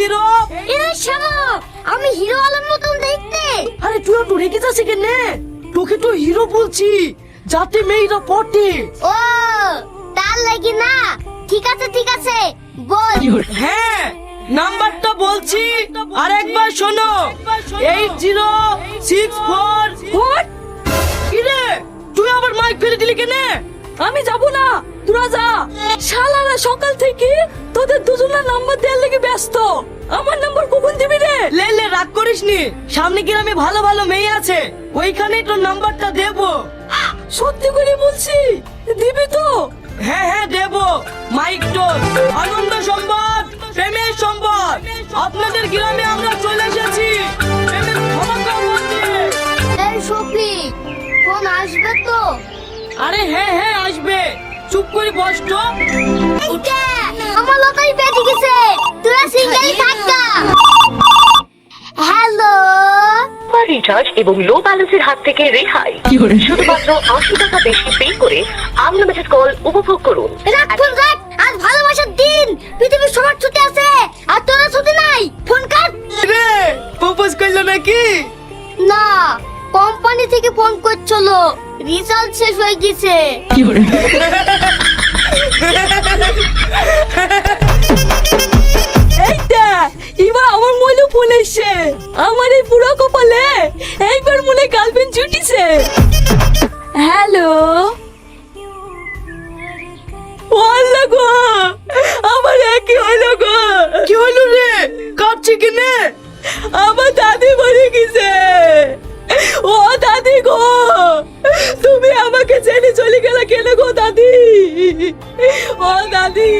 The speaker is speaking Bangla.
হিরো। এ শালা, আমি হিরো আলম মতন দেখতে। আরে তুই তো রেগে যাচ্ছিস কেন? তোকে তো হিরো বলছি, যাতে মেয়েরা পটে। ও তার লাগি না? ঠিক আছে ঠিক আছে, বল। হ্যাঁ, নাম্বারটা বলছি, আর একবার শোনো। 8064। হোয়াট? কিরে, তুই আবার মাইক ফেলে দিলি কেন? আমি যাব না, তোরা যা। শালারা সকাল থেকে তোদের দুজনের নাম্বার দেওয়ার লেগে ব্যস্ত। আমার নাম্বার কখন দিবি রে? লে লে, রাগ করিস নি, সামনে গ্রামে ভালো ভালো মেয়ে আছে, ওইখানে তোর নাম্বারটা দেবো। সত্যি করে বলছি, দিবি তো? হ্যাঁ হ্যাঁ দেবো। মাইক টোন, আনন্দ সংবাদ, প্রেমের সংবাদ, আপনাদের গ্রামে আমরা চলে এসেছি। প্রেমের ধমাকা বলতে। এই শফিক, ফোন আসবে তো? আরে হ্যাঁ হ্যাঁ আসবে, চুপ করে বস তো। এইটা আমার লটারি পেয়ে গেছে, তোরা সিঙ্গেল থাকা। হ্যালো, রিচার্জ এবং লো ব্যালেন্সের হাত থেকে রেহাই। শুধুমাত্র 80 টাকা বেশি পে করে আনলিমিটেড কল উপভোগ করুন। রাখ ফোন রাখ, আজ ভালোবাসার দিন, পৃথিবীর সবার ছুটি আছে আর তোরা ছুটি নাই। Phone cut. রে, প্রপোজ করলো নাকি? না, কোম্পানি থেকে ফোন করছিল, রিচার্জ শেষ হয়ে গেছে। এইটা এবার আমার মনে ফোন এসছে। আমার এই পুরো কপালে এইবার মনে গার্লফ্রেন্ড জুটিছে। হ্যালো, বললো গো, আমার একই হলো গো। কি হলো রে, কাঁদছে কেনে? আমার দাদি মরে গেছে। ও দাদি গো, তুমি আমাকে ছেড়ে চলে গেলে কেন গো দাদি? ও দাদি।